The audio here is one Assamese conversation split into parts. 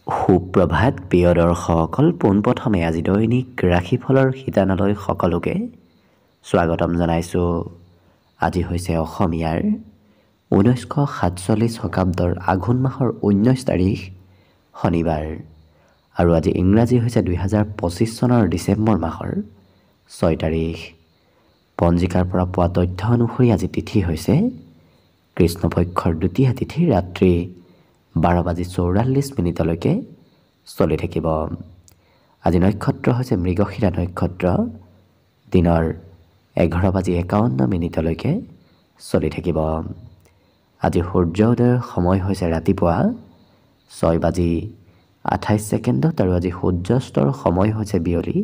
সুপ্ৰভাত প্ৰিয় দৰ্শকসকল, পোনপ্ৰথমে আজি দৈনিক ৰাশিফলৰ শিতানলৈ সকলোকে স্বাগতম জনাইছোঁ। আজি হৈছে অসমীয়াৰ 1947 শকাব্দৰ আঘোণ মাহৰ 19 তাৰিখ শনিবাৰ আৰু আজি ইংৰাজী হৈছে 2025 চনৰ ডিচেম্বৰ মাহৰ 6 তাৰিখ। পঞ্জিকাৰ পৰা পোৱা তথ্য অনুসৰি আজি তিথি হৈছে কৃষ্ণপক্ষৰ দ্বিতীয়া তিথি, ৰাত্ৰি 12:44 চলি থাকিব। আজি নক্ষত্ৰ হৈছে মৃগশিৰা নক্ষত্ৰ, দিনৰ 11:51 চলি থাকিব। আজি সূৰ্য উদয়ৰ সময় হৈছে ৰাতিপুৱা 6:28 আৰু আজি সূৰ্যাস্তৰ সময় হৈছে বিয়লি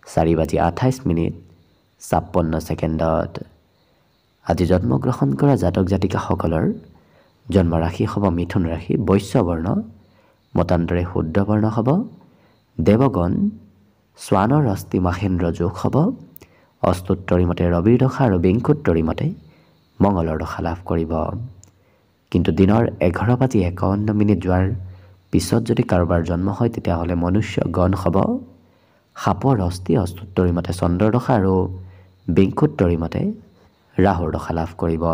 4:28 আজি জন্মগ্ৰহণ কৰা জাতক জাতিকাসকলৰ জন্ম ৰাশি হ'ব মিথুন ৰাশি, বৈশ্য বৰ্ণ, মতান্তৰে শুদ্ধ বৰ্ণ হ'ব, দেৱগণ, শ্বানৰ ৰাশি মাহেন্দ্ৰ যোগ হ'ব, অস্তুত্তৰী মতে ৰবিৰ দশা আৰু বিংশোত্তৰী মতে মঙলৰ দশা লাভ কৰিব। কিন্তু দিনৰ 11:51 যোৱাৰ পিছত যদি কাৰোবাৰ জন্ম হয় তেতিয়াহ'লে মনুষ্য গণ হ'ব, সাপৰ অস্থি, অস্তুত্তৰী মতে চন্দ্ৰৰ দশা আৰু বিংশোত্তৰী মতে ৰাহুৰ দশা লাভ কৰিব।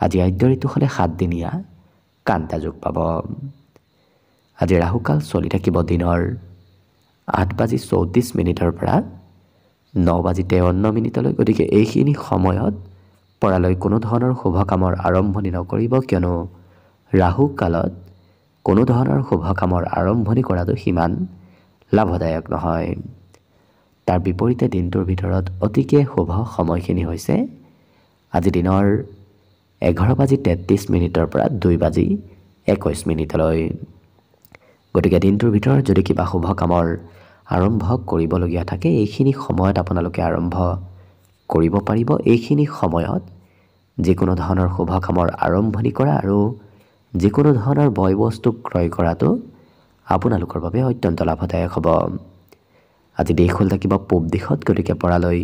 আজি আদ্য ঋতু হ'লে 7 দিনীয়া কান্তা যোগ পাব। আজি ৰাহুকাল চলি থাকিব দিনৰ 8:34 পৰা 9:53। গতিকে এইখিনি সময়ত পৰালৈ কোনো ধৰণৰ শুভ কামৰ আৰম্ভণি নকৰিব, কিয়নো ৰাহু কালত কোনো ধৰণৰ শুভ কামৰ আৰম্ভণি কৰাটো সিমান লাভদায়ক নহয়। তাৰ বিপৰীতে দিনটোৰ ভিতৰত অতিকে শুভ সময়খিনি হৈছে আজি দিনৰ 11:33 পৰা 2:21। গতিকে দিনটোৰ ভিতৰত যদি কিবা শুভ কামৰ আৰম্ভ কৰিবলগীয়া থাকে এইখিনি সময়ত আপোনালোকে আৰম্ভ কৰিব পাৰিব। এইখিনি সময়ত যিকোনো ধৰণৰ শুভ কামৰ আৰম্ভণি কৰা আৰু যিকোনো ধৰণৰ বয় বস্তু ক্ৰয় কৰাটো আপোনালোকৰ বাবে অত্যন্ত লাভদায়ক হ'ব। আজি দিশ হ'ল থাকিব পূব দিশত, গতিকে পৰালৈ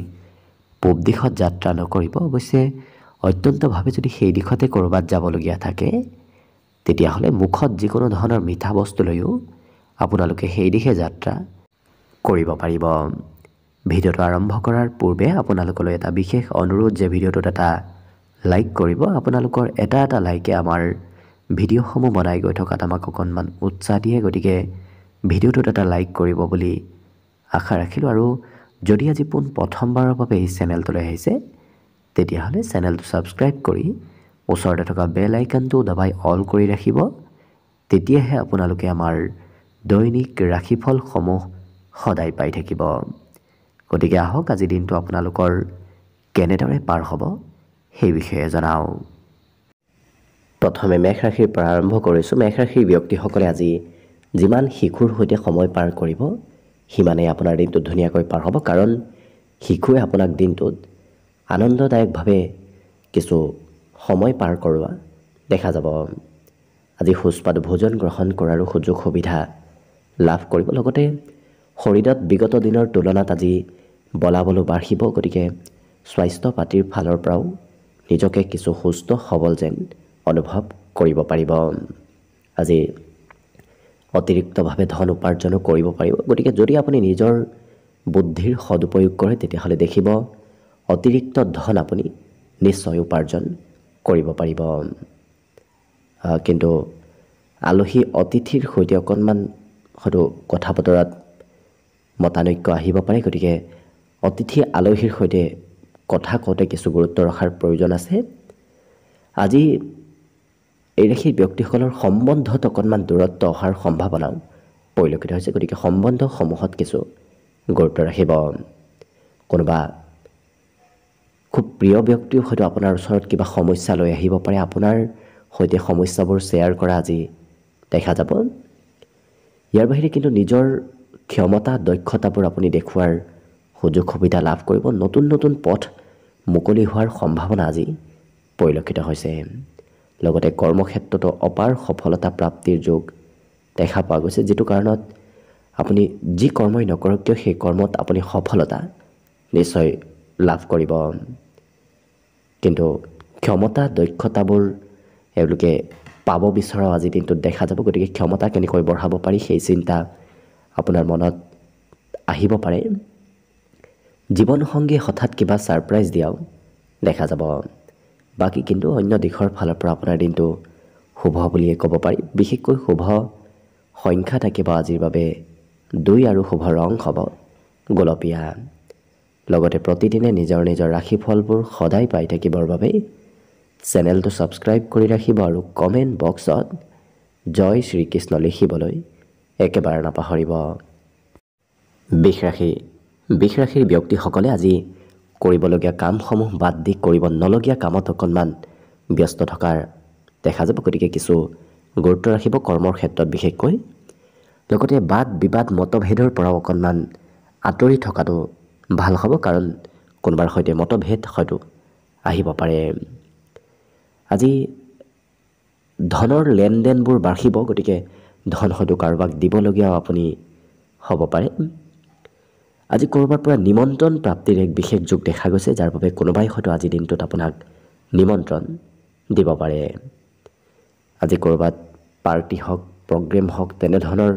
পূব দিশত যাত্ৰা নকৰিব। অৱশ্যে অত্যন্তভাৱে যদি সেই দিশতে ক'ৰবাত যাবলগীয়া থাকে তেতিয়াহ'লে মুখত যিকোনো ধৰণৰ মিঠা বস্তু লৈও আপোনালোকে সেই দিশে যাত্ৰা কৰিব পাৰিব। ভিডিঅ'টো আৰম্ভ কৰাৰ পূৰ্বে আপোনালোকলৈ এটা বিশেষ অনুৰোধ যে ভিডিঅ'টোত এটা লাইক কৰিব। আপোনালোকৰ এটা লাইকে আমাৰ ভিডিঅ'সমূহ বনাই গৈ থকাত আমাক অকণমান উৎসাহ দিয়ে। গতিকে ভিডিঅ'টোত এটা লাইক কৰিব বুলি আশা ৰাখিলোঁ। আৰু যদি আজি প্ৰথমবাৰৰ বাবে এই চেনেলটোলৈ আহিছে তেতিয়াহ'লে চেনেলটো ছাবস্ক্ৰাইব কৰি ওচৰতে থকা বেল আইকনটো দবাই অল কৰি ৰাখিব। তেতিয়াহে আপোনালোকে আমাৰ দৈনিক ৰাশিফলসমূহ সদায় পাই থাকিব। গতিকে আহক আজি দিনটো আপোনালোকৰ কেনেদৰে পাৰ হ'ব সেই বিষয়ে জনাওঁ। প্ৰথমে মেষ ৰাশিৰ পৰা আৰম্ভ কৰিছোঁ। মেষ ৰাশিৰ ব্যক্তিসকলে আজি যিমান শিশুৰ সৈতে সময় পাৰ কৰিব সিমানেই আপোনাৰ দিনটো ধুনীয়াকৈ পাৰ হ'ব, কাৰণ শিশুৱে আপোনাক দিনটোত আনন্দদায়কভাৱে কিছু সময় পাৰ কৰোৱা দেখা যাব। আজি সুস্বাদু ভোজন গ্ৰহণ কৰাৰো সুযোগ সুবিধা লাভ কৰিব। লগতে শৰীৰত বিগত দিনৰ তুলনাত আজি বলাবলো বাঢ়িব। গতিকে স্বাস্থ্য পাতিৰ ফালৰ পৰাও নিজকে কিছু সুস্থ সবল যেন অনুভৱ কৰিব পাৰিব। আজি অতিৰিক্তভাৱে ধন উপাৰ্জনো কৰিব পাৰিব। গতিকে যদি আপুনি নিজৰ বুদ্ধিৰ সদুপয়োগ কৰে তেতিয়াহ'লে দেখিব অতিৰিক্ত ধন আপুনি নিশ্চয় উপাৰ্জন কৰিব পাৰিব। কিন্তু আলহী অতিথিৰ সৈতে অকণমান হয়তো কথা বতৰাত মতানৈক্য আহিব পাৰে। গতিকে অতিথি আলহীৰ সৈতে কথা কওঁতে কিছু গুৰুত্ব ৰখাৰ প্ৰয়োজন আছে। আজি এই ৰাশিৰ ব্যক্তিসকলৰ সম্বন্ধত অকণমান দূৰত্ব অহাৰ সম্ভাৱনাও পৰিলক্ষিত হৈছে। গতিকে সম্বন্ধসমূহত কিছু গুৰুত্ব ৰাখিব। কোনোবা খুব প্ৰিয় ব্যক্তিও হয়তো আপোনাৰ ওচৰত কিবা সমস্যা লৈ আহিব পাৰে। আপোনাৰ সৈতে সমস্যাবোৰ শ্বেয়াৰ কৰা আজি দেখা যাব। ইয়াৰ বাহিৰে কিন্তু নিজৰ ক্ষমতা দক্ষতাবোৰ আপুনি দেখুওৱাৰ সুযোগ সুবিধা লাভ কৰিব। নতুন নতুন পথ মুকলি হোৱাৰ সম্ভাৱনা আজি পৰিলক্ষিত হৈছে। লগতে কৰ্মক্ষেত্ৰতো অপাৰ সফলতা প্ৰাপ্তিৰ যোগ দেখা পোৱা গৈছে, যিটো কাৰণত আপুনি যি কৰ্মই নকৰক কিয় সেই কৰ্মত আপুনি সফলতা নিশ্চয় লাভ কৰিব। কিন্তু ক্ষমতা দক্ষতাবোৰ এওঁলোকে পাব বিচৰাও আজি দিনটোত দেখা যাব। গতিকে ক্ষমতা কেনেকৈ বঢ়াব পাৰি সেই চিন্তা আপোনাৰ মনত আহিব পাৰে। জীৱনসংগী হঠাৎ কিবা ছাৰপ্ৰাইজ দিয়াও দেখা যাব। বাকী কিন্তু অন্য দিশৰ ফালৰ পৰা আপোনাৰ দিনটো শুভ বুলিয়ে ক'ব পাৰি। বিশেষকৈ শুভ সংখ্যা থাকিব আজিৰ বাবে 2 আৰু শুভ ৰং হ'ব গোলপীয়া। লগতে প্ৰতিদিনে নিজৰ নিজৰ ৰাশিফলবোৰ সদায় পাই থাকিবৰ বাবে চেনেলটো ছাবস্ক্ৰাইব কৰি ৰাখিব আৰু কমেণ্ট বক্সত জয় শ্ৰীকৃষ্ণ লিখিবলৈ একেবাৰে নাপাহৰিব। বৃষ ৰাশিৰ ব্যক্তিসকলে আজি কৰিবলগীয়া কামসমূহ বাদ দি কৰিব নলগীয়া কামত অকণমান ব্যস্ত থকাৰ দেখা যাব। গতিকে কিছু গুৰুত্ব ৰাখিব কৰ্মৰ ক্ষেত্ৰত বিশেষকৈ। লগতে বাদ বিবাদ মতভেদৰ পৰাও অকণমান আঁতৰি থকাটো ভাল হ'ব, কাৰণ কোনোবাৰ সৈতে মতভেদ হয়তো আহিব পাৰে। আজি ধনৰ লেনদেনবোৰ বাঢ়িব। গতিকে ধন হয়তো কাৰোবাক দিবলগীয়াও আপুনি হ'ব পাৰে। আজি ক'ৰবাৰ পৰা নিমন্ত্ৰণ প্ৰাপ্তিৰ এক বিশেষ যোগ দেখা গৈছে, যাৰ বাবে কোনোবাই হয়তো আজিৰ দিনটোত আপোনাক নিমন্ত্ৰণ দিব পাৰে। আজি ক'ৰবাত পাৰ্টি হওক, প্ৰগ্ৰেম হওক, তেনেধৰণৰ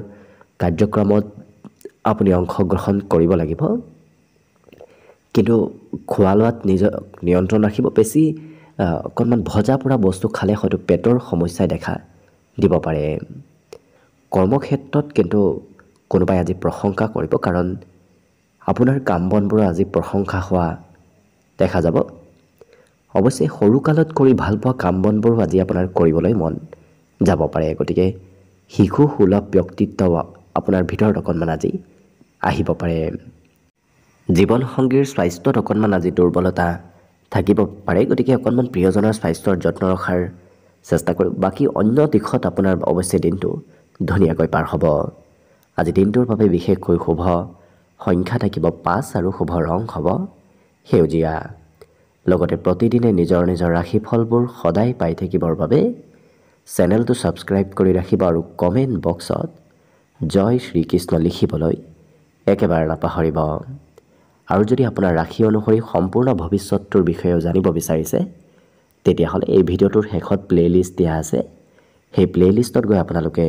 কাৰ্যক্ৰমত আপুনি অংশগ্ৰহণ কৰিব লাগিব। কিন্তু খোৱা লোৱাত নিজৰ নিয়ন্ত্ৰণ ৰাখিব। বেছি অকণমান ভজা পৰা বস্তু খালে হয়তো পেটৰ সমস্যাই দেখা দিব পাৰে। কৰ্মক্ষেত্ৰত কিন্তু কোনোবাই আজি প্ৰশংসা কৰিব, কাৰণ আপোনাৰ কাম বনবোৰ আজি প্ৰশংসা হোৱা দেখা যাব। অৱশ্যে সৰুকালত কৰি ভাল পোৱা কাম বনবোৰো আজি আপোনাৰ কৰিবলৈ মন যাব পাৰে। গতিকে শিশু সুলভ ব্যক্তিত্ব আপোনাৰ ভিতৰত অকণমান আজি আহিব পাৰে। জীৱনসংগীৰ স্বাস্থ্যত অকণমান আজি দুৰ্বলতা থাকিব পাৰে। গতিকে অকণমান প্ৰিয়জনৰ স্বাস্থ্যৰ যত্ন ৰখাৰ চেষ্টা কৰিব। বাকী অন্য দিশত আপোনাৰ অৱশ্যে দিনটো ধুনীয়াকৈ পাৰ হ'ব। আজি দিনটোৰ বাবে বিশেষকৈ শুভ সংখ্যা থাকিব 5 আৰু শুভ ৰং হ'ব সেউজীয়া। লগতে প্ৰতিদিনে নিজৰ নিজৰ ৰাশিফলবোৰ সদায় পাই থাকিবৰ বাবে চেনেলটো ছাবস্ক্ৰাইব কৰি ৰাখিব আৰু কমেণ্ট বক্সত জয় শ্ৰীকৃষ্ণ লিখিবলৈ একেবাৰে নাপাহৰিব। আৰু যদি আপোনাৰ ৰাশি অনুসৰি সম্পূৰ্ণ ভৱিষ্যতটোৰ বিষয়েও জানিব বিচাৰিছে, তেতিয়াহ'লে এই ভিডিঅ'টোৰ শেষত প্লে'লিষ্ট দিয়া আছে। সেই প্লে'লিষ্টত গৈ আপোনালোকে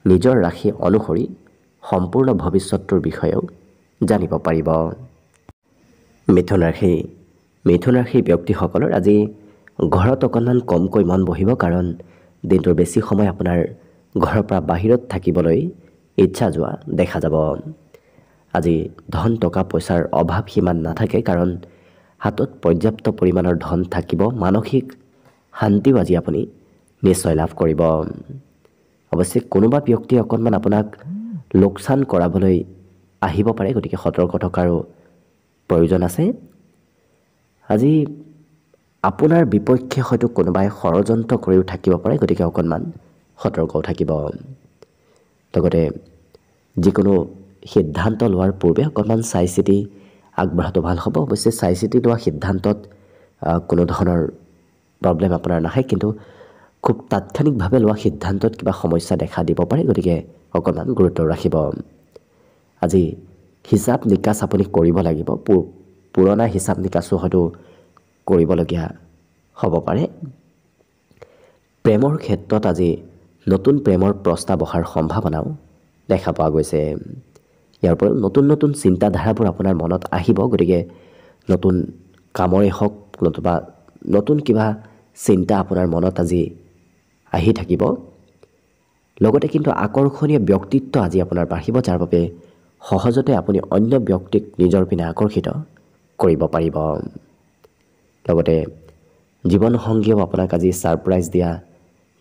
নিজৰ ৰাশি অনুসৰি সম্পূৰ্ণ ভৱিষ্যতটোৰ বিষয়েও জানিব পাৰিব। মিথুন ৰাশিৰ ব্যক্তিসকলৰ আজি ঘৰত অকণমান কমকৈ মন বহিব, কাৰণ দিনটোৰ বেছি সময় আপোনাৰ ঘৰৰ পৰা বাহিৰত থাকিবলৈ ইচ্ছা যোৱা দেখা যাব। আজি ধন টকা পইচাৰ অভাৱ সিমান নাথাকে, কাৰণ হাতত পৰ্যাপ্ত পৰিমাণৰ ধন থাকিব। মানসিক শান্তিও আজি আপুনি নিশ্চয় লাভ কৰিব। অৱশ্যে কোনোবা ব্যক্তিয়ে অকণমান আপোনাক লোকচান কৰাবলৈ আহিব পাৰে, গতিকে সতৰ্ক থকাৰো প্ৰয়োজন আছে। আজি আপোনাৰ বিপক্ষে হয়তো কোনোবাই ষড়যন্ত্ৰ কৰিও থাকিব পাৰে, গতিকে অকণমান সতৰ্কও থাকিব। লগতে যিকোনো সিদ্ধান্ত লোৱাৰ পূৰ্বে অকণমান চাই চিতি আগবঢ়াটো ভাল হ'ব। অৱশ্যে চাই চিতি লোৱা সিদ্ধান্তত কোনো ধৰণৰ প্ৰব্লেম আপোনাৰ নাহে, কিন্তু খুব তাৎক্ষণিকভাৱে লোৱা সিদ্ধান্তত কিবা সমস্যা দেখা দিব পাৰে, গতিকে অকণমান গুৰুত্ব ৰাখিব। আজি হিচাপ নিকাচ আপুনি কৰিব লাগিব। পুৰণা হিচাপ নিকাচো হয়তো কৰিবলগীয়া হ'ব পাৰে। প্ৰেমৰ ক্ষেত্ৰত আজি নতুন প্ৰেমৰ প্ৰস্তাৱ অহাৰ সম্ভাৱনাও দেখা পোৱা গৈছে। ইয়াৰ পৰা নতুন নতুন চিন্তাধাৰাবোৰ আপোনাৰ মনত আহিব। গতিকে নতুন কামৰে হওক, নতুবা নতুন কিবা চিন্তা আপোনাৰ মনত আজি আহি থাকিব। লগতে কিন্তু আকৰ্ষণীয় ব্যক্তিত্ব আজি আপোনাৰ বাঢ়িব, যাৰ বাবে সহজতে আপুনি অন্য ব্যক্তিক নিজৰ পিনে আকৰ্ষিত কৰিব পাৰিব। লগতে জীৱনসংগীয়েও আপোনাক আজি ছাৰপ্ৰাইজ দিয়া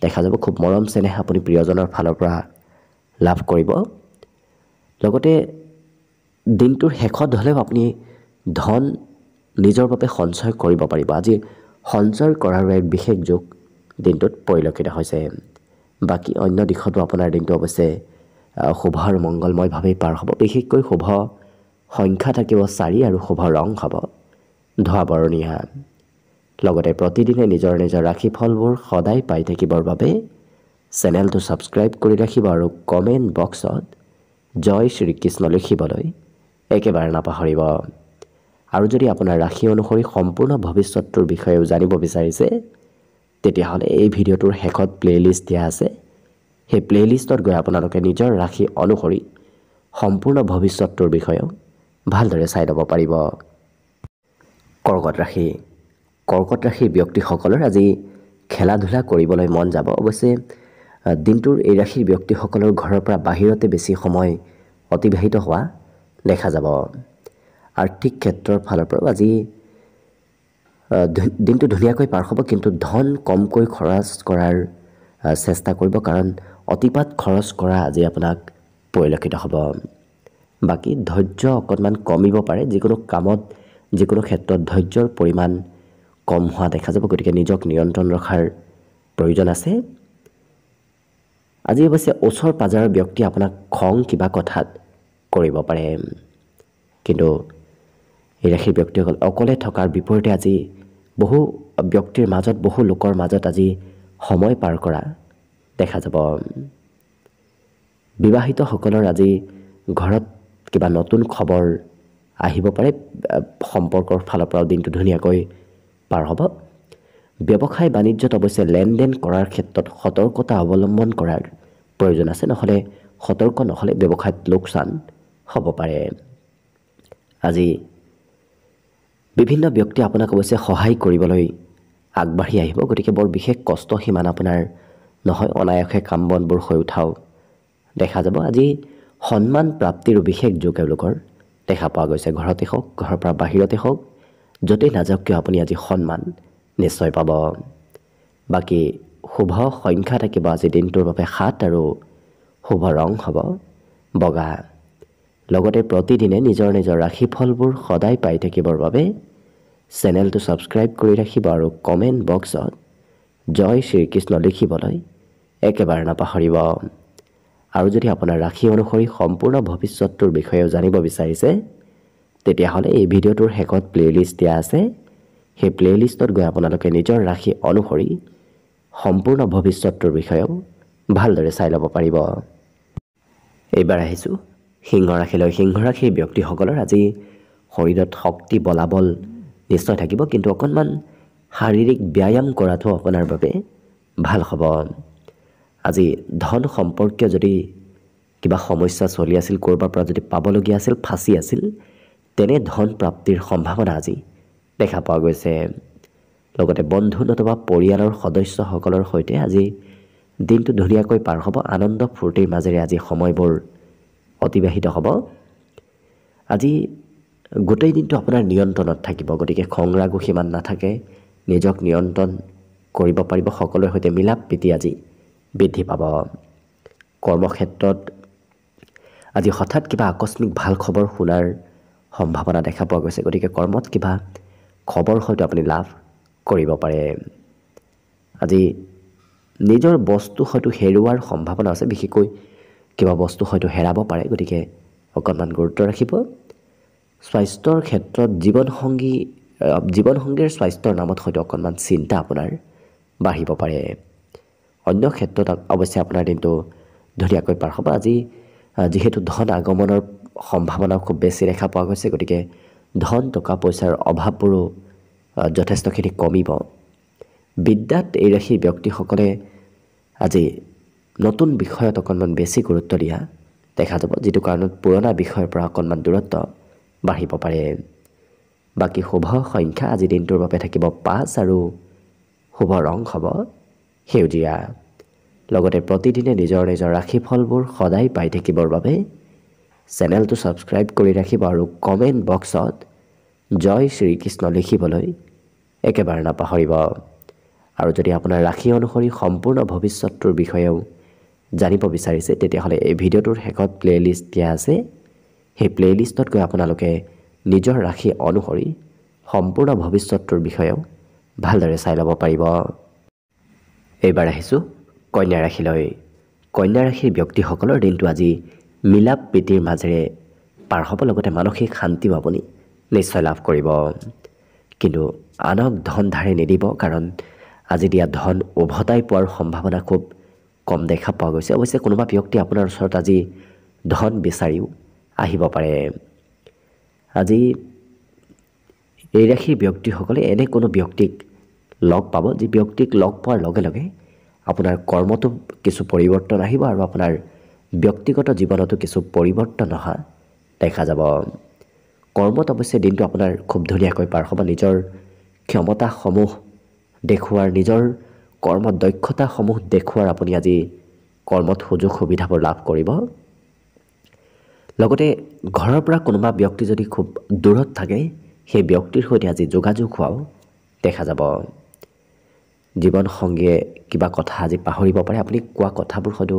দেখা যাব। খুব মৰম চেনেহ আপুনি প্ৰিয়জনৰ ফালৰ পৰা লাভ কৰিব। লগতে দিনটোৰ শেষত হ'লেও আপুনি ধন নিজৰ বাবে সঞ্চয় কৰিব পাৰিব। আজি সঞ্চয় কৰাৰো এক বিশেষ যোগ দিনটোত পৰিলক্ষিত হৈছে। বাকী অন্য দিশতো আপোনাৰ দিনটো অৱশ্যে শুভ আৰু মংগলময়ভাৱেই পাৰ হ'ব। বিশেষকৈ শুভ সংখ্যা থাকিব 4 আৰু শুভ ৰং হ'ব ধোঁৱা বৰণীয়া। লগতে প্ৰতিদিনে নিজৰ নিজৰ ৰাশিফলবোৰ সদায় পাই থাকিবৰ বাবে চেনেলটো ছাবস্ক্ৰাইব কৰি ৰাখিব আৰু কমেণ্ট বক্সত জয় শ্ৰীকৃষ্ণ লিখিবলৈ একেবাৰে নাপাহৰিব। আৰু যদি আপোনাৰ ৰাশি অনুসৰি সম্পূৰ্ণ ভৱিষ্যতটোৰ বিষয়েও জানিব বিচাৰিছে, তেতিয়াহ'লে এই ভিডিঅ'টোৰ শেষত প্লেলিষ্ট দিয়া আছে সেই প্লেলিষ্টত গৈ আপোনালোকে নিজৰ ৰাশি অনুসৰি সম্পূৰ্ণ ভৱিষ্যতটোৰ বিষয়েও ভালদৰে চাই ল'ব পাৰিব। কৰ্কট ৰাশি। কৰ্কট ৰাশিৰ ব্যক্তিসকলৰ আজি খেলা ধূলা কৰিবলৈ মন যাব। অৱশ্যে দিনটোৰ এই ৰাশিৰ ব্যক্তিসকলৰ ঘৰৰ পৰা বাহিৰতে বেছি সময় অতিবাহিত হোৱা দেখা যাব। আৰ্থিক ক্ষেত্ৰৰ ফালৰ পৰাও আজি দিনটো ধুনীয়াকৈ পাৰ হ'ব, কিন্তু ধন কমকৈ খৰচ কৰাৰ চেষ্টা কৰিব, কাৰণ অতিপাত খৰচ কৰা আজি আপোনাক পৰিলক্ষিত হ'ব। বাকী ধৈৰ্য অকণমান কমিব পাৰে, যিকোনো কামত যিকোনো ক্ষেত্ৰত ধৈৰ্যৰ পৰিমাণ কম হোৱা দেখা যাব, গতিকে নিজক নিয়ন্ত্ৰণ ৰখাৰ প্ৰয়োজন আছে। আজি অৱশ্যে ওচৰ পাজৰৰ ব্যক্তি আপোনাক খং কিবা কথাত কৰিব পাৰে, কিন্তু এই ৰাশিৰ ব্যক্তিসকল অকলে থকাৰ বিপৰীতে আজি বহু ব্যক্তিৰ মাজত, বহু লোকৰ মাজত আজি সময় পাৰ কৰা দেখা যাব। বিবাহিতসকলৰ আজি ঘৰত কিবা নতুন খবৰ আহিব পাৰে, সম্পৰ্কৰ ফালৰ পৰাও দিনটো ধুনীয়াকৈ পাৰ হ'ব। ব্যৱসায় বাণিজ্যত অৱশ্যে লেনদেন কৰাৰ ক্ষেত্ৰত সতৰ্কতা অৱলম্বন কৰাৰ প্ৰয়োজন আছে, নহ'লে সতৰ্ক নহ'লে ব্যৱসায়ত লোকচান হ'ব পাৰে। আজি বিভিন্ন ব্যক্তি আপোনাক অৱশ্যে সহায় কৰিবলৈ আগবাঢ়ি আহিব, গতিকে বৰ বিশেষ কষ্ট সিমান আপোনাৰ নহয়, অনায়াসে কাম বনবোৰ হৈ উঠাও দেখা যাব। আজি সন্মান প্ৰাপ্তিৰো বিশেষ যোগ এওঁলোকৰ দেখা পোৱা গৈছে। ঘৰতে হওক, ঘৰৰ পৰা বাহিৰতে হওক, য'তেই নাযাওক কিয় আপুনি আজি সন্মান নিশ্চয় পাব। বাকী শুভ সংখ্যা থাকিব আজি দিনটোৰ বাবে 7 আৰু শুভ ৰং হ'ব বগা। লগতে প্ৰতিদিনে নিজৰ নিজৰ ৰাশিফলবোৰ সদায় পাই থাকিবৰ বাবে চেনেলটো ছাবস্ক্ৰাইব কৰি ৰাখিব আৰু কমেণ্ট বক্সত জয় শ্ৰীকৃষ্ণ লিখিবলৈ একেবাৰে নাপাহৰিব। আৰু যদি আপোনাৰ ৰাশি অনুসৰি সম্পূৰ্ণ ভৱিষ্যতটোৰ বিষয়েও জানিব বিচাৰিছে, তেতিয়াহ'লে এই ভিডিঅ'টোৰ শেষত প্লেলিষ্ট দিয়া আছে সেই প্লেলিষ্টত গৈ আপোনালোকে নিজৰ ৰাশি অনুসৰি সম্পূৰ্ণ ভৱিষ্যতটোৰ বিষয়েও ভালদৰে চাই ল'ব পাৰিব। এইবাৰ আহিছোঁ সিংহ ৰাশিলৈ। সিংহ ৰাশিৰ ব্যক্তিসকলৰ আজি শৰীৰত শক্তি বলাবল নিশ্চয় থাকিব, কিন্তু অকণমান শাৰীৰিক ব্যায়াম কৰাটো আপোনাৰ বাবে ভাল হ'ব। আজি ধন সম্পৰ্কীয় যদি কিবা সমস্যা চলি আছিল, ক'ৰবাৰ পৰা যদি পাবলগীয়া আছিল, ফাঁচি আছিল, তেনে ধন প্ৰাপ্তিৰ সম্ভাৱনা আজি দেখা পোৱা গৈছে। লগতে বন্ধু নতুবা পৰিয়ালৰ সদস্যসকলৰ সৈতে আজি দিনটো ধুনীয়াকৈ পাৰ হ'ব। আনন্দ ফূৰ্তিৰ মাজেৰে আজি সময়বোৰ অতিবাহিত হ'ব। আজি গোটেই দিনটো আপোনাৰ নিয়ন্ত্ৰণত থাকিব, গতিকে খং ৰাগো সিমান নাথাকে, নিজক নিয়ন্ত্ৰণ কৰিব পাৰিব। সকলোৰে সৈতে মিলা প্ৰীতি আজি বৃদ্ধি পাব। কৰ্মক্ষেত্ৰত আজি হঠাৎ কিবা আকস্মিক ভাল খবৰ শুনাৰ সম্ভাৱনা দেখা পোৱা গৈছে, গতিকে কৰ্মত কিবা খবৰ হয়তো আপুনি লাভ কৰিব পাৰে। আজি নিজৰ বস্তু হয়তো হেৰুৱাৰ সম্ভাৱনা আছে, বিশেষকৈ কিবা বস্তু হয়তো হেৰাব পাৰে, গতিকে অকণমান গুৰুত্ব ৰাখিব। স্বাস্থ্যৰ ক্ষেত্ৰত জীৱনসংগীৰ স্বাস্থ্যৰ নামত হয়তো অকণমান চিন্তা আপোনাৰ বাঢ়িব পাৰে। অন্য ক্ষেত্ৰত অৱশ্যে আপোনাৰ দিনটো ধুনীয়াকৈ পাৰ হ'ব। আজি যিহেতু ধন আগমনৰ সম্ভাৱনা খুব বেছি দেখা পোৱা গৈছে, গতিকে ধন টকা পইচাৰ অভাৱবোৰো যথেষ্টখিনি কমিব। বিদ্যাত এই ৰাশিৰ ব্যক্তিসকলে আজি নতুন বিষয়ত অকণমান বেছি গুৰুত্ব দিয়া দেখা যাব, যিটো কাৰণত পুৰণা বিষয়ৰ পৰা অকণমান দূৰত্ব বাঢ়িব পাৰে। বাকী শুভ সংখ্যা আজি দিনটোৰ বাবে থাকিব 5 আৰু শুভ ৰং হ'ব সেউজীয়া। লগতে প্ৰতিদিনে নিজৰ নিজৰ ৰাশিফলবোৰ সদায় পাই থাকিবৰ বাবে চেনেলটো ছাবস্ক্ৰাইব কৰি ৰাখিব আৰু কমেণ্ট বক্সত জয় শ্ৰীকৃষ্ণ লিখিবলৈ একেবাৰে নাপাহৰিব। আৰু যদি আপোনাৰ ৰাশি অনুসৰি সম্পূৰ্ণ ভৱিষ্যতটোৰ বিষয়েও জানিব বিচাৰিছে, তেতিয়াহ'লে এই ভিডিঅ'টোৰ শেষত প্লেলিষ্ট দিয়া আছে সেই প্লেলিষ্টত গৈ আপোনালোকে নিজৰ ৰাশি অনুসৰি সম্পূৰ্ণ ভৱিষ্যতটোৰ বিষয়েও ভালদৰে চাই ল'ব পাৰিব। এইবাৰ আহিছোঁ কন্যা ৰাশিলৈ। কন্যা ৰাশিৰ ব্যক্তিসকলৰ দিনটো আজি মিলা প্ৰীতিৰ মাজেৰে পাৰ হ'ব, লগতে মানসিক শান্তিও আপুনি নিশ্চয় লাভ কৰিব। কিন্তু আনক ধন ধাৰে নিদিব, কাৰণ আজি দিয়া ধন উভতাই পোৱাৰ সম্ভাৱনা খুব কম দেখা পোৱা গৈছে। অৱশ্যে কোনোবা ব্যক্তি আপোনাৰ ওচৰত আজি ধন বিচাৰিও আহিব পাৰে। আজি এই ৰাশিৰ ব্যক্তিসকলে এনে কোনো ব্যক্তিক লগ পাব, যি ব্যক্তিক লগ পোৱাৰ লগে লগে আপোনাৰ কৰ্মটো কিছু পৰিৱৰ্তন আহিব আৰু আপোনাৰ ব্যক্তিগত জীৱনতো কিছু পৰিৱৰ্তন অহা দেখা যাব। কৰ্মত অৱশ্যে দিনটো আপোনাৰ খুব ধুনীয়াকৈ পাৰ হ'ব। নিজৰ ক্ষমতাসমূহ দেখুওৱাৰ, নিজৰ কৰ্মত দক্ষতাসমূহ দেখুওৱাৰ আপুনি আজি কৰ্মত সুযোগ সুবিধাবোৰ লাভ কৰিব। লগতে ঘৰৰ পৰা কোনোবা ব্যক্তি যদি খুব দূৰত থাকে, সেই ব্যক্তিৰ সৈতে আজি যোগাযোগ হোৱাও দেখা যাব। জীৱনসংগীয়ে কিবা কথা আজি পাহৰিব পাৰে। আপুনি কোৱা কথাবোৰ হয়তো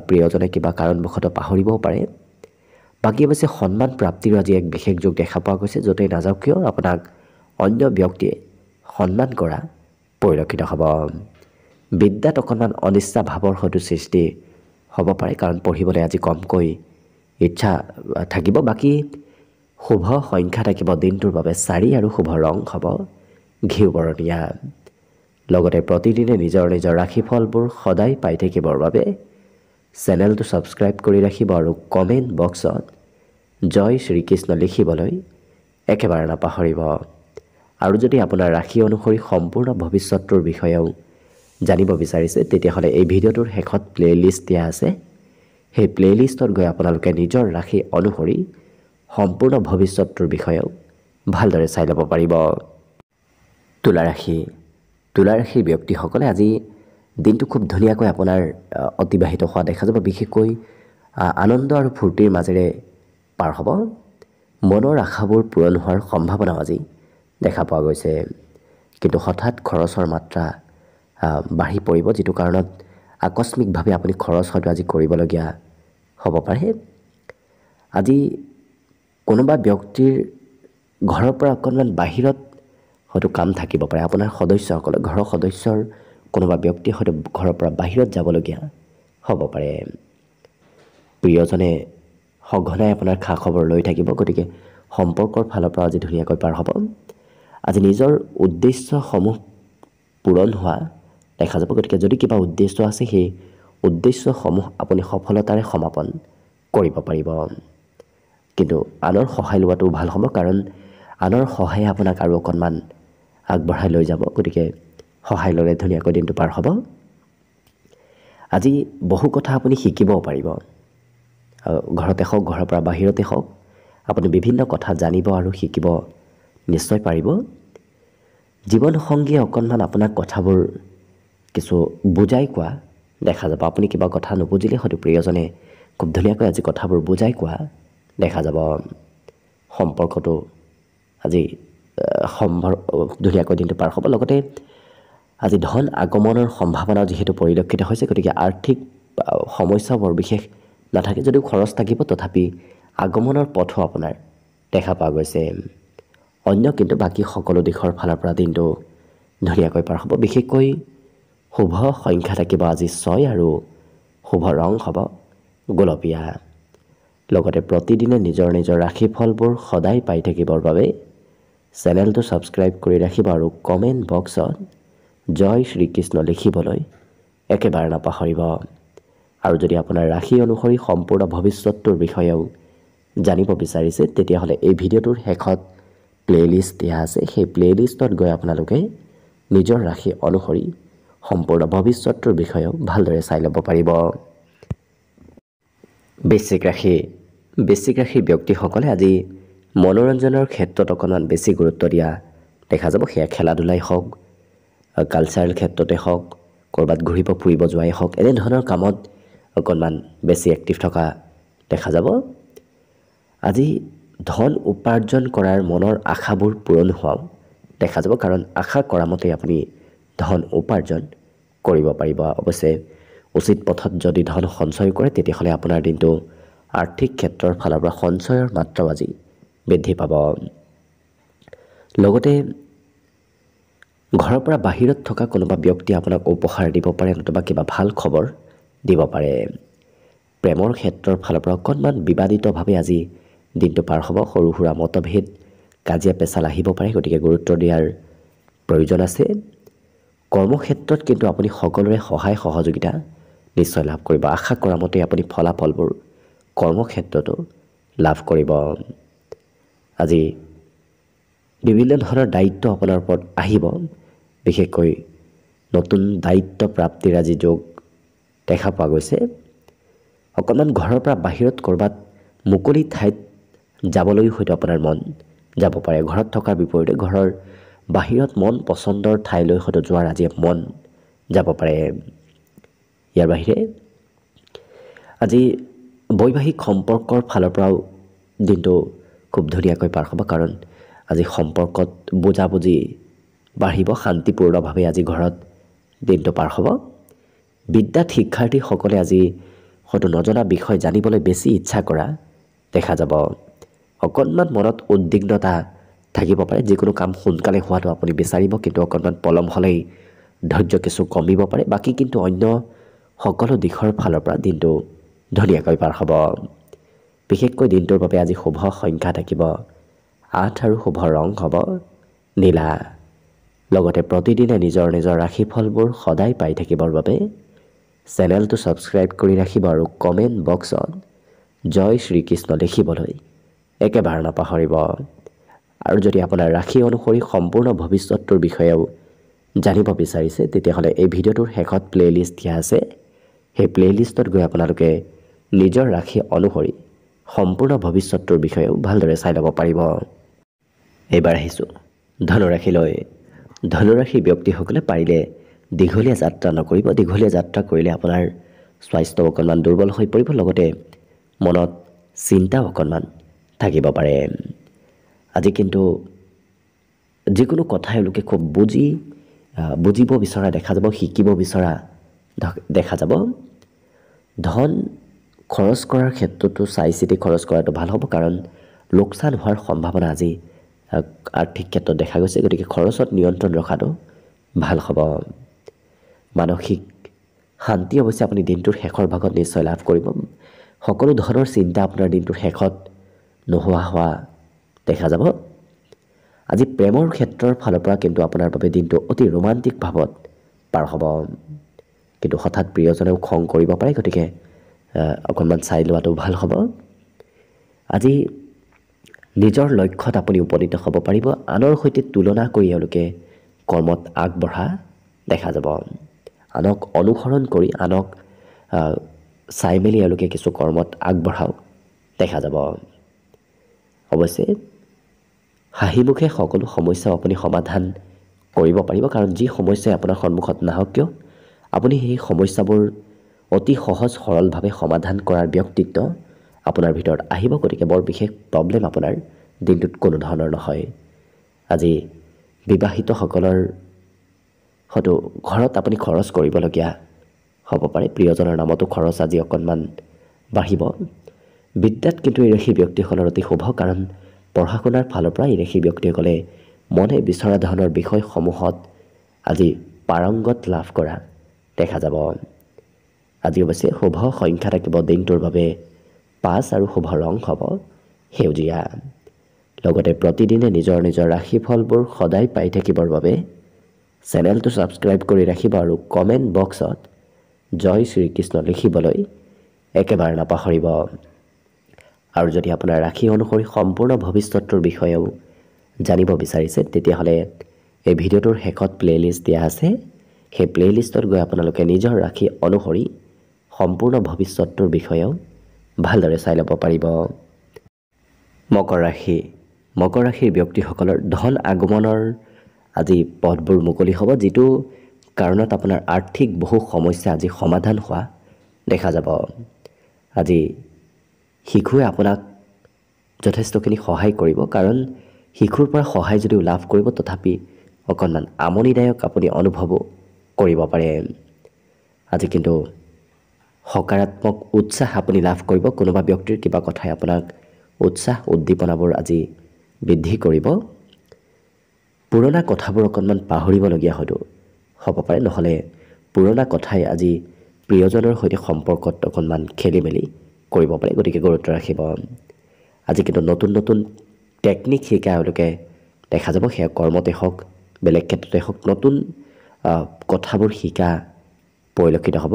প্ৰিয়জনে কিবা কাৰণবশতঃ পাহৰিবও পাৰে। বাকী অৱশ্যে সন্মান প্ৰাপ্তিৰো আজি এক বিশেষ যোগ দেখা পোৱা গৈছে। য'তেই নাযাওক কিয় আপোনাক অন্য ব্যক্তিয়ে সন্মান কৰা পৰিলক্ষিত হ'ব। বিদ্যাত অকণমান অনিচ্ছা ভাৱৰ হয়তো সৃষ্টি হ'ব পাৰে, কাৰণ পঢ়িবলৈ আজি কমকৈ ইচ্ছা থাকিব। বাকী শুভ সংখ্যা থাকিব দিনটোৰ বাবে 4 আৰু শুভ ৰং হ'ব ঘিউ বৰণীয়া। লগতে প্ৰতিদিনে নিজৰ নিজৰ ৰাশিফলবোৰ সদায় পাই থাকিবৰ বাবে চেনেলটো ছাবস্ক্ৰাইব কৰি ৰাখিব আৰু কমেণ্ট বক্সত জয় শ্ৰীকৃষ্ণ লিখিবলৈ একেবাৰে নাপাহৰিব। আৰু যদি আপোনাৰ ৰাশি অনুসৰি সম্পূৰ্ণ ভৱিষ্যতটোৰ বিষয়েও জানিব বিচাৰিছে, তেতিয়াহ'লে এই ভিডিঅ'টোৰ শেষত প্লে'লিষ্ট দিয়া আছে। সেই প্লে'লিষ্টত গৈ আপোনালোকে নিজৰ ৰাশি অনুসৰি সম্পূৰ্ণ ভৱিষ্যতটোৰ বিষয়েও ভালদৰে চাই ল'ব পাৰিব। তুলা ৰাশি। তুলা ৰাশিৰ ব্যক্তিসকলে আজি দিনটো খুব ধুনীয়াকৈ আপোনাৰ অতিবাহিত হোৱা দেখা যাব। বিশেষকৈ আনন্দ আৰু ফূৰ্তিৰ মাজেৰে পাৰ হ'ব। মনৰ আশাবোৰ পূৰণ হোৱাৰ সম্ভাৱনাও আজি দেখা পোৱা গৈছে। কিন্তু হঠাৎ খৰচৰ মাত্ৰা বাঢ়ি পৰিব, যিটো কাৰণত আকস্মিকভাৱে আপুনি খৰচ হয়তো আজি কৰিবলগীয়া হ'ব পাৰে। আজি কোনোবা ব্যক্তিৰ ঘৰৰ পৰা অকণমান বাহিৰত হয়তো কাম থাকিব পাৰে। আপোনাৰ সদস্যসকলে, ঘৰৰ সদস্যৰ কোনোবা ব্যক্তি হয়তো ঘৰৰ পৰা বাহিৰত যাবলগীয়া হ'ব পাৰে। প্ৰিয়জনে সঘনাই আপোনাৰ খা খবৰ লৈ থাকিব, গতিকে সম্পৰ্কৰ ফালৰ পৰা আজি ধুনীয়াকৈ পাৰ হ'ব। আজি নিজৰ উদ্দেশ্যসমূহ পূৰণ হোৱা দেখা যাব। গতিকে যদি কিবা উদ্দেশ্য আছে, সেই উদ্দেশ্যসমূহ আপুনি সফলতাৰে সমাপন কৰিব পাৰিব। কিন্তু আনৰ সহায় লোৱাটো ভাল হ'ব, কাৰণ আনৰ সহায়ে আপোনাক আৰু অকণমান আগবঢ়াই লৈ যাব। গতিকে সহায় ল'লে ধুনীয়াকৈ দিনটো পাৰ হ'ব। আজি বহু কথা আপুনি শিকিবও পাৰিব। ঘৰতে হওক, ঘৰৰ পৰা বাহিৰতে হওক, আপুনি বিভিন্ন কথা জানিব আৰু শিকিব নিশ্চয় পাৰিব। জীৱনসংগীয়ে অকণমান আপোনাক কথাবোৰ কিছু বুজাই কোৱা দেখা যাব। আপুনি কিবা কথা নুবুজিলে হয়তো প্ৰিয়জনে খুব ধুনীয়াকৈ আজি কথাবোৰ বুজাই কোৱা দেখা যাব। সম্পৰ্কটো আজি ধুনীয়াকৈ দিনটো পাৰ হ'ব। লগতে আজি ধন আগমনৰ সম্ভাৱনা যিহেতু পৰিলক্ষিত হৈছে, গতিকে আৰ্থিক সমস্যা বৰ বিশেষ নাথাকে। যদিও খৰচ থাকিব, তথাপি আগমনৰ পথো আপোনাৰ দেখা পোৱা গৈছে। অন্য কিন্তু বাকী সকলো দিশৰ ফালৰ পৰা দিনটো ধুনীয়াকৈ পাৰ হ'ব। বিশেষকৈ শুভ সংখ্যা থাকিব আজি 6 আৰু শুভ ৰং হ'ব গোলপীয়া। লগতে প্ৰতিদিনে নিজৰ নিজৰ ৰাশিফলবোৰ সদায় পাই থাকিবৰ বাবে চেনেলটো ছাবস্ক্ৰাইব কৰি ৰাখিব আৰু কমেণ্ট বক্সত জয় শ্ৰীকৃষ্ণ লিখিবলৈ একেবাৰে নাপাহৰিব। আৰু যদি আপোনাৰ ৰাশি অনুসৰি সম্পূৰ্ণ ভৱিষ্যতটোৰ বিষয়েও জানিব বিচাৰিছে, তেতিয়াহ'লে এই ভিডিঅ'টোৰ শেষত প্লে'লিষ্ট দিয়া আছে। সেই প্লে'লিষ্টত গৈ আপোনালোকে নিজৰ ৰাশি অনুসৰি সম্পূৰ্ণ ভৱিষ্যতটোৰ বিষয়েও ভালদৰে চাই ল'ব পাৰিব। বৃশ্চিক ৰাশি। বৃশ্চিক ৰাশিৰ ব্যক্তিসকলে আজি মনোৰঞ্জনৰ ক্ষেত্ৰত অকণমান বেছি গুৰুত্ব দিয়া দেখা যাব। সেয়া খেলা ধূলাই হওক, কালচাৰেল ক্ষেত্ৰতে হওক, ক'ৰবাত ঘূৰিব ফুৰিব যোৱাই হওক, এনেধৰণৰ কামত অকণমান বেছি এক্টিভ থকা দেখা যাব। আজি ধন উপাৰ্জন কৰাৰ মনৰ আশাবোৰ পূৰণ হোৱাও দেখা যাব, কাৰণ আশা কৰা মতে আপুনি ধন উপাৰ্জন কৰিব পাৰিব। অৱশ্যে উচিত পথত যদি ধন সঞ্চয় কৰে, তেতিয়াহ'লে আপোনাৰ দিনটো আৰ্থিক ক্ষেত্ৰৰ ফালৰ পৰা সঞ্চয়ৰ মাত্ৰাও আজি বৃদ্ধি পাব। লগতে ঘৰৰ পৰা বাহিৰত থকা কোনোবা ব্যক্তিয়ে আপোনাক উপহাৰ দিব পাৰে, নতুবা কিবা ভাল খবৰ দিব পাৰে। প্ৰেমৰ ক্ষেত্ৰৰ ফালৰ পৰা অকণমান বিবাদিতভাৱে আজি দিনটো পাৰ হ'ব। সৰু সুৰা মতভেদ, কাজিয়া পেচাল আহিব পাৰে, গতিকে গুৰুত্ব দিয়াৰ প্ৰয়োজন আছে। কৰ্মক্ষেত্ৰত কিন্তু আপুনি সকলোৰে সহায় সহযোগিতা নিশ্চয় লাভ কৰিব। আশা কৰা মতে আপুনি ফলাফলবোৰ কৰ্মক্ষেত্ৰতো লাভ কৰিব। আজি বিভিন্ন ধৰণৰ দায়িত্ব আপোনাৰ ওপৰত আহিব, বিশেষকৈ নতুন দায়িত্ব প্ৰাপ্তিৰ আজি যোগ দেখা পোৱা গৈছে। অকণমান ঘৰৰ পৰা বাহিৰত ক'ৰবাত মুকলি ঠাইত যাবলৈ হয়তো আপোনাৰ মন যাব পাৰে। ঘৰত থকাৰ বিপৰীতে ঘৰৰ বাহিৰত মন পচন্দৰ ঠাইলৈ হয়তো যোৱাৰ আজি মন যাব পাৰে। ইয়াৰ বাহিৰে আজি বৈবাহিক সম্পৰ্কৰ ফালৰ পৰাও দিনটো খুব ধুনীয়াকৈ পাৰ হ'ব, কাৰণ আজি সম্পৰ্কত বুজাবুজি বাঢ়িব, শান্তিপূৰ্ণভাৱে আজি ঘৰত দিনটো পাৰ হ'ব। বিদ্যাত শিক্ষাৰ্থীসকলে আজি হয়তো নজনা বিষয় জানিবলৈ বেছি ইচ্ছা কৰা দেখা যাব। অকণমান মনত উদ্বিগ্নতা থাকিব পাৰে। যিকোনো কাম সোনকালে হোৱাটো আপুনি বিচাৰিব, কিন্তু অকণমান পলম হ'লেই ধৈৰ্য কিছু কমিব পাৰে। বাকী কিন্তু অন্য সকলো দিশৰ ফালৰ পৰা দিনটো ধুনীয়াকৈ পাৰ হ'ব। বিশেষকৈ দিনটোৰ বাবে আজি শুভ সংখ্যা থাকিব 8 আৰু শুভ ৰং হ'ব নীলা। লগতে প্ৰতিদিনে নিজৰ নিজৰ ৰাশিফলবোৰ সদায় পাই থাকিবৰ বাবে চেনেলটো ছাবস্ক্ৰাইব কৰি ৰাখিব আৰু কমেণ্ট বক্সত জয় শ্ৰীকৃষ্ণ লিখিবলৈ একেবাৰে নাপাহৰিব। আৰু যদি আপোনাৰ ৰাশি অনুসৰি সম্পূৰ্ণ ভৱিষ্যতটোৰ বিষয়েও জানিব বিচাৰিছে, তেতিয়াহ'লে এই ভিডিঅ'টোৰ শেষত প্লে'লিষ্ট দিয়া আছে। সেই প্লে'লিষ্টত গৈ আপোনালোকে নিজৰ ৰাশি অনুসৰি সম্পূৰ্ণ ভৱিষ্যতটোৰ বিষয়েও ভালদৰে চাই ল'ব পাৰিব। এইবাৰ আহিছোঁ ধনুৰাশিলৈ। ধনুৰাশিৰ ব্যক্তিসকলে পাৰিলে দীঘলীয়া যাত্ৰা নকৰিব। দীঘলীয়া যাত্ৰা কৰিলে আপোনাৰ স্বাস্থ্য অকণমান দুৰ্বল হৈ পৰিব, লগতে মনত চিন্তাও অকণমান থাকিব পাৰে। আজি কিন্তু যিকোনো কথাই লোকে খুব বুজিব বিচৰা দেখা যাব, শিকিব বিচৰা দেখা যাব। ধন খৰচ কৰাৰ ক্ষেত্ৰতো চাই চিতি খৰচ কৰাটো ভাল হ'ব, কাৰণ লোকচান হোৱাৰ সম্ভাৱনা আজি আৰ্থিক ক্ষেত্ৰত দেখা গৈছে। গতিকে খৰচত নিয়ন্ত্ৰণ ৰখাটো ভাল হ'ব। মানসিক শান্তি অৱশ্যে আপুনি দিনটোৰ শেষৰ ভাগত নিশ্চয় লাভ কৰিব। সকলো ধৰণৰ চিন্তা আপোনাৰ দিনটোৰ শেষত নোহোৱা হোৱা দেখা যাব। আজি প্ৰেমৰ ক্ষেত্ৰৰ ফালৰ পৰা কিন্তু আপোনাৰ বাবে দিনটো অতি ৰোমান্টিক ভাৱত পাৰ হ'ব, কিন্তু হঠাৎ প্ৰিয়জনেও খং কৰিব পাৰে। গতিকে অকণমান চাই লোৱাটো ভাল হ'ব। আজি নিজৰ লক্ষ্যত আপুনি উপনীত হ'ব পাৰিব। আনৰ সৈতে তুলনা কৰি এওঁলোকে কৰ্মত আগবঢ়া দেখা যাব। আনক অনুসৰণ কৰি, আনক চাই মেলি এওঁলোকে কিছু কৰ্মত আগবঢ়াও দেখা যাব। অৱশ্যে হাঁহিমুখে সকলো সমস্যাও আপুনি সমাধান কৰিব পাৰিব, কাৰণ যি সমস্যাই আপোনাৰ সন্মুখত নাহক কিয় আপুনি সেই সমস্যাবোৰ অতি সহজ সৰলভাৱে সমাধান কৰাৰ ব্যক্তিত্ব আপোনাৰ ভিতৰত আহিব। গতিকে বৰ বিশেষ প্ৰব্লেম আপোনাৰ দিনটোত কোনো ধৰণৰ নহয়। আজি বিবাহিতসকলৰ হয়তো ঘৰত আপুনি খৰচ কৰিবলগীয়া হ'ব পাৰে। প্ৰিয়জনৰ নামতো খৰচ আজি অকণমান বাঢ়িব। বিদ্যাত কিন্তু এই ৰাশি ব্যক্তিসকলৰ অতি শুভ, কাৰণ পঢ়া শুনাৰ ফালৰ পৰা এই ৰাশি ব্যক্তিসকলে মনে বিচৰা ধৰণৰ বিষয়সমূহত আজি পাৰংগত লাভ কৰা দেখা যাব। আজি অৱশ্যে শুভ সংখ্যা থাকিব দিনটোৰ বাবে 5 আৰু শুভ ৰং হ'ব সেউজীয়া। লগতে প্ৰতিদিনে নিজৰ নিজৰ ৰাশিফলবোৰ সদায় পাই থাকিবৰ বাবে চেনেলটো ছাবস্ক্ৰাইব কৰি ৰাখিব আৰু কমেণ্ট বক্সত জয় শ্ৰীকৃষ্ণ লিখিবলৈ একেবাৰে নাপাহৰিব। আৰু যদি আপোনাৰ ৰাশি অনুসৰি সম্পূৰ্ণ ভৱিষ্যতটোৰ বিষয়েও জানিব বিচাৰিছে, তেতিয়াহ'লে এই ভিডিঅ'টোৰ শেষত প্লে'লিষ্ট দিয়া আছে। সেই প্লে'লিষ্টত গৈ আপোনালোকে নিজৰ ৰাশি অনুসৰি সম্পূৰ্ণ ভৱিষ্যতটোৰ বিষয়েও ভালদৰে চাই ল'ব পাৰিব। মকৰ ৰাশি। মকৰ ৰাশিৰ ব্যক্তিসকলৰ ধন আগমনৰ আজি পথবোৰ মুকলি হ'ব, যিটো কাৰণত আপোনাৰ আৰ্থিক বহু সমস্যা আজি সমাধান হোৱা দেখা যাব। আজি শিশুৱে আপোনাক যথেষ্টখিনি সহায় কৰিব, কাৰণ শিশুৰ পৰা সহায় যদিও লাভ কৰিব, তথাপি অকণমান আমনিদায়ক আপুনি অনুভৱো কৰিব পাৰে। আজি কিন্তু সকাৰাত্মক উৎসাহ আপুনি লাভ কৰিব। কোনোবা ব্যক্তিৰ কিবা কথাই আপোনাক উৎসাহ উদ্দীপনাবোৰ আজি বৃদ্ধি কৰিব। পুৰণা কথাবোৰ অকণমান পাহৰিবলগীয়া হয়তো হ'ব পাৰে, নহ'লে পুৰণা কথাই আজি প্ৰিয়জনৰ সৈতে সম্পৰ্কত অকণমান খেলি মেলি কৰিব পাৰে। গতিকে গুৰুত্ব ৰাখিব। আজি কিন্তু নতুন নতুন টেকনিক শিকা এওঁলোকে দেখা যাব। সেয়া কৰ্মতে হওক, বেলেগ ক্ষেত্ৰতে হওক, নতুন কথাবোৰ শিকা পৰিলক্ষিত হ'ব।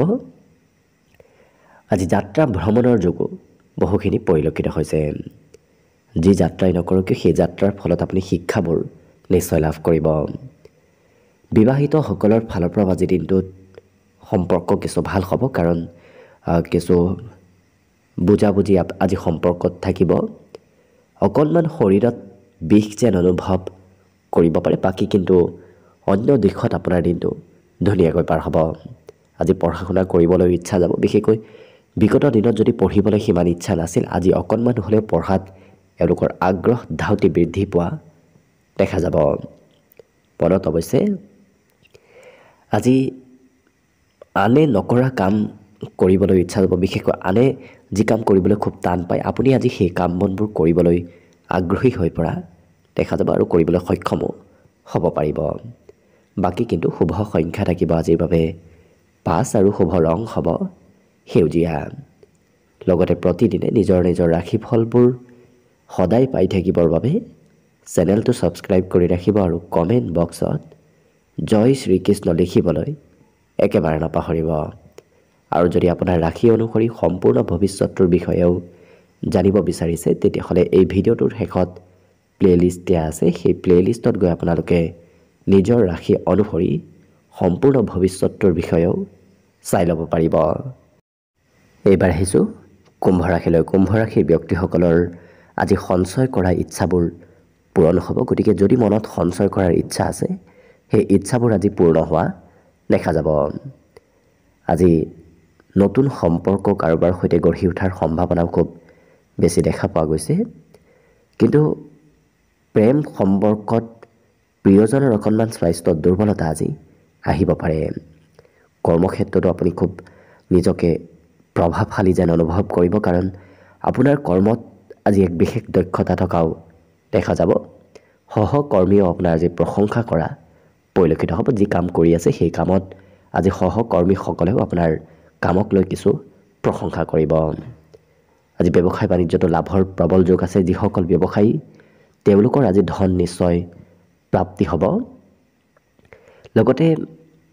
আজি যাত্ৰা ভ্ৰমণৰ যোগো বহুখিনি পৰিলক্ষিত হৈছে। যি যাত্ৰাই নকৰক কিয় সেই যাত্ৰাৰ ফলত আপুনি শিক্ষাবোৰ নিশ্চয় লাভ কৰিব। বিবাহিতসকলৰ ফালৰ পৰা আজি দিনটোত সম্পৰ্ক কিছু ভাল হ'ব, কাৰণ কিছু বুজাবুজি আজি সম্পৰ্কত থাকিব। অকণমান শৰীৰত বিষ যেন অনুভৱ কৰিব পাৰে, বাকী কিন্তু অন্য দিশত আপোনাৰ দিনটো ধুনীয়াকৈ পাৰ হ'ব। আজি পঢ়া শুনা কৰিবলৈ ইচ্ছা যাব, বিশেষকৈ বিগত দিনত যদি পঢ়িবলৈ সিমান ইচ্ছা নাছিল, আজি অকণমান হ'লেও পঢ়াত এওঁলোকৰ আগ্ৰহ ধাউতি বৃদ্ধি পোৱা দেখা যাব। মনত অৱশ্যে আজি আনে নকৰা কাম কৰিবলৈ ইচ্ছা যাব, বিশেষকৈ আনে যি কাম কৰিবলৈ খুব টান পায়, আপুনি আজি সেই কাম বনবোৰ কৰিবলৈ আগ্ৰহী হৈ পৰা দেখা যাব আৰু কৰিবলৈ সক্ষমো হ'ব পাৰিব। বাকী কিন্তু শুভ সংখ্যা থাকিব আজিৰ বাবে 5 আৰু শুভ ৰং হ'ব সেউজীয়া। লগতে প্ৰতিদিনে নিজৰ নিজৰ ৰাশিফলবোৰ সদায় পাই থাকিবৰ বাবে চেনেলটো ছাবস্ক্ৰাইব কৰি ৰাখিব আৰু কমেণ্ট বক্সত জয় শ্ৰীকৃষ্ণ লিখিবলৈ একেবাৰে নাপাহৰিব। আৰু যদি আপোনাৰ ৰাশি অনুসৰি সম্পূৰ্ণ ভৱিষ্যতৰ বিষয়েও জানিব বিচাৰিছে, তেতিয়াহ'লে এই ভিডিঅ'টোৰ শেষত প্লে'লিষ্ট দিয়া আছে। সেই প্লে'লিষ্টত গৈ আপোনালোকে নিজৰ ৰাশি অনুসৰি সম্পূৰ্ণ ভৱিষ্যতৰ বিষয়েও চাই ল'ব পাৰিব। এইবাৰ আহিছোঁ কুম্ভ ৰাশিলৈ। কুম্ভ ৰাশিৰ ব্যক্তিসকলৰ আজি সঞ্চয় কৰা ইচ্ছাবোৰ পূৰণ হ'ব। গতিকে যদি মনত সঞ্চয় কৰাৰ ইচ্ছা আছে, সেই ইচ্ছাবোৰ আজি পূৰ্ণ হোৱা দেখা যাব। আজি নতুন সম্পৰ্ক কাৰোবাৰ সৈতে গঢ়ি উঠাৰ সম্ভাৱনাও খুব বেছি দেখা পোৱা গৈছে। কিন্তু প্ৰেম সম্পৰ্কত প্ৰিয়জনৰ অকণমান স্বাস্থ্য দুৰ্বলতা আজি আহিব পাৰে। কৰ্মক্ষেত্ৰতো আপুনি খুব নিজকে প্ৰভাৱশালী যেন অনুভৱ কৰিব, কাৰণ আপোনাৰ কৰ্মত আজি এক বিশেষ দক্ষতা থকাও দেখা যাব। সহকৰ্মীয়েও আপোনাৰ আজি প্ৰশংসা কৰা পৰিলক্ষিত হ'ব। যি কাম কৰি আছে সেই কামত আজি সহকৰ্মীসকলেও আপোনাৰ কামক লৈ কিছু প্ৰশংসা কৰিব। আজি ব্যৱসায় বাণিজ্যতো লাভৰ প্ৰবল যোগ আছে। যিসকল ব্যৱসায়ী, তেওঁলোকৰ আজি ধন নিশ্চয় প্ৰাপ্তি হ'ব। লগতে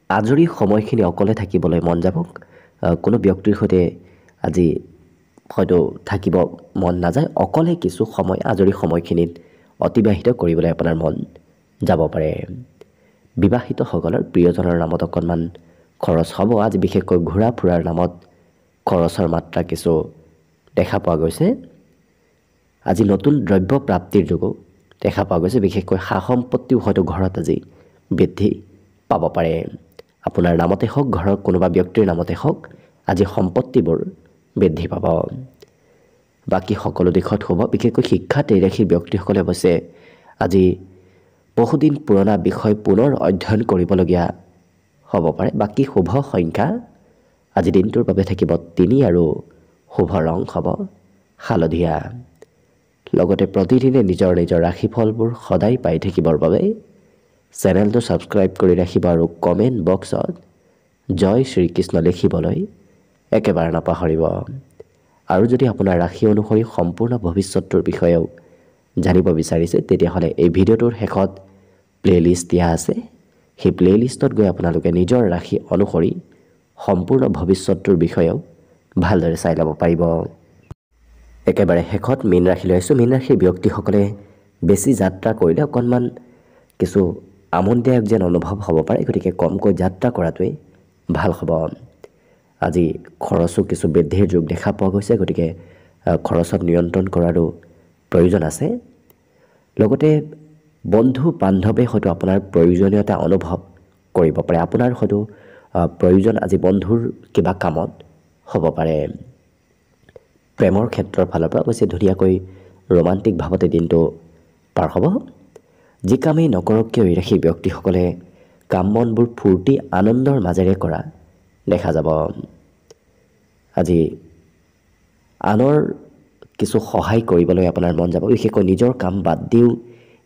আজৰি সময়খিনি অকলে থাকিবলৈ মন যাব। কোনো ব্যক্তিৰ সৈতে আজি হয়তো থাকিব মন নাযায়, অকলে কিছু সময় আজৰি সময়খিনিত অতিবাহিত কৰিবলৈ আপোনাৰ মন যাব পাৰে। বিবাহিতসকলৰ প্ৰিয়জনৰ নামত অকণমান খৰচ হ'ব। আজি বিশেষকৈ ঘূৰা ফুৰাৰ নামত খৰচৰ মাত্ৰা কিছু দেখা পোৱা গৈছে। আজি নতুন দ্ৰব্য প্ৰাপ্তিৰ যোগো দেখা পোৱা গৈছে। বিশেষকৈ সা সম্পত্তিও হয়তো ঘৰত আজি বৃদ্ধি পাব পাৰে। আপোনাৰ নামতে হওক, ঘৰৰ কোনোবা ব্যক্তিৰ নামতে হওক, আজি সম্পত্তিবোৰ বৃদ্ধি পাব। বাকী সকলো দিশত হ'ব। বিশেষকৈ শিক্ষাত এই ৰাশিৰ ব্যক্তিসকলে অৱশ্যে আজি বহুদিন পুৰণা বিষয় পুনৰ অধ্যয়ন কৰিবলগীয়া হ'ব পাৰে। বাকী শুভ সংখ্যা আজি দিনটোৰ বাবে থাকিব 3 আৰু শুভ ৰং হ'ব হালধীয়া। লগতে প্ৰতিদিনে নিজৰ নিজৰ ৰাশিফলবোৰ সদায় পাই থাকিবৰ বাবে চেনেলটো ছাবস্ক্ৰাইব কৰি ৰাখিব আৰু কমেণ্ট বক্সত জয় শ্ৰীকৃষ্ণ লিখিবলৈ একেবাৰে নাপাহৰিব। আৰু যদি আপোনাৰ ৰাশি অনুসৰি সম্পূৰ্ণ ভৱিষ্যতৰ বিষয়েও জানিব বিচাৰিছে, তেতিয়াহ'লে এই ভিডিঅ'টোৰ শেষত প্লে'লিষ্ট দিয়া আছে। সেই প্লে'লিষ্টত গৈ আপোনালোকে নিজৰ ৰাশি অনুসৰি সম্পূৰ্ণ ভৱিষ্যতৰ বিষয়েও ভালদৰে চাই ল'ব পাৰিব। একেবাৰে শেষত মীন ৰাশিলৈ আহিছোঁ। মীন ৰাশিৰ ব্যক্তিসকলে বেছি যাত্ৰা কৰিলে অকণমান কিছু আমনিদায়ক যেন অনুভৱ হ'ব পাৰে, গতিকে কমকৈ যাত্ৰা কৰাটোৱেই ভাল হ'ব। আজি খৰচো কিছু বৃদ্ধিৰ যোগ দেখা পোৱা গৈছে, গতিকে খৰচত নিয়ন্ত্ৰণ কৰাৰো প্ৰয়োজন আছে। লগতে বন্ধু বান্ধৱে হয়তো আপোনাৰ প্ৰয়োজনীয়তা অনুভৱ কৰিব পাৰে। আপোনাৰ হয়তো প্ৰয়োজন আজি বন্ধুৰ কিবা কামত হ'ব পাৰে। প্ৰেমৰ ক্ষেত্ৰৰ ফালৰ পৰা অৱশ্যে ধুনীয়াকৈ ৰোমান্টিক ভাৱতে দিনটো পাৰ হ'ব। যি কামেই নকৰক কিয় এই ৰাশিৰ ব্যক্তিসকলে কাম বনবোৰ ফূৰ্তি আনন্দৰ মাজেৰে কৰা দেখা যাব। আজি আনৰ কিছু সহায় কৰিবলৈ আপোনাৰ মন যাব। বিশেষকৈ নিজৰ কাম বাদ দিও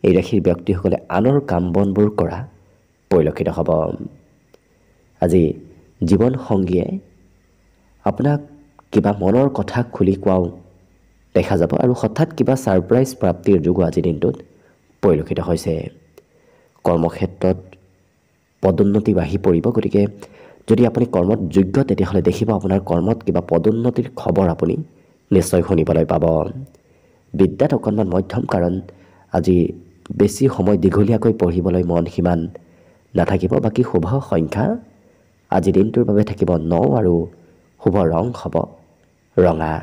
এই ৰাশিৰ ব্যক্তিসকলে আনৰ কাম বনবোৰ কৰা পৰিলক্ষিত হ'ব। আজি জীৱন সংগীয়ে আপোনাক কিবা মনৰ কথা খুলি কোৱাও দেখা যাব আৰু হঠাৎ কিবা ছাৰপ্ৰাইজ প্ৰাপ্তিৰ যোগো আজি দিনটোত পৰিলক্ষিত হৈছে। কৰ্মক্ষেত্ৰত পদোন্নতি বাঢ়ি পৰিব। গতিকে যদি আপুনি কৰ্মত যোগ্য, তেতিয়াহ'লে দেখিব আপোনাৰ কৰ্মত কিবা পদোন্নতিৰ খবৰ আপুনি নিশ্চয় শুনিবলৈ পাব। বিদ্যাত অকণমান মধ্যম, কাৰণ আজি বেছি সময় দীঘলীয়াকৈ পঢ়িবলৈ মন সিমান নাথাকিব বাকী শুভ সংখ্যা আজি দিনটোৰ বাবে থাকিব 9 আৰু শুভ ৰং হ'ব ৰঙা।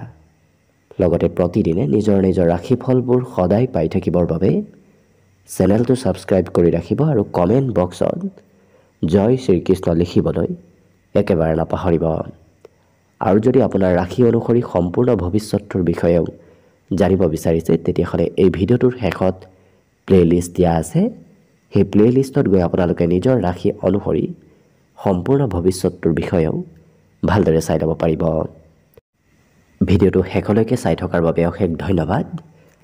লগতে প্ৰতিদিনে নিজৰ নিজৰ ৰাশিফলবোৰ সদায় পাই থাকিবৰ বাবে চেনেলটো ছাবস্ক্ৰাইব কৰি ৰাখিব আৰু কমেণ্ট বক্সত জয় শ্ৰীকৃষ্ণ লিখিবলৈ একেবাৰে নাপাহৰিব। আৰু যদি আপোনাৰ ৰাশি অনুসৰি সম্পূৰ্ণ ভৱিষ্যতৰ বিষয়েও জানিব বিচাৰিছে তেতিয়াহ'লে এই ভিডিঅ'টোৰ শেষত প্লেলিষ্ট দিয়া আছে। সেই প্লেলিষ্টত গৈ আপোনালোকে নিজৰ ৰাশি অনুসৰি সম্পূৰ্ণ ভৱিষ্যতৰ বিষয়েও ভালদৰে চাই ল'ব পাৰিব। ভিডিঅ'টো শেষলৈকে চাই থকাৰ বাবে অশেষ ধন্যবাদ।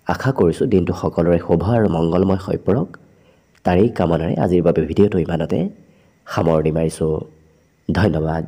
আশা কৰিছোঁ দিনটো সকলোৰে শুভ আৰু মংগলময় হৈ পৰক। তাৰেই কামনাৰে আজিৰ বাবে ভিডিঅ'টো ইমানতে সামৰণি মাৰিছোঁ। ধন্যবাদ।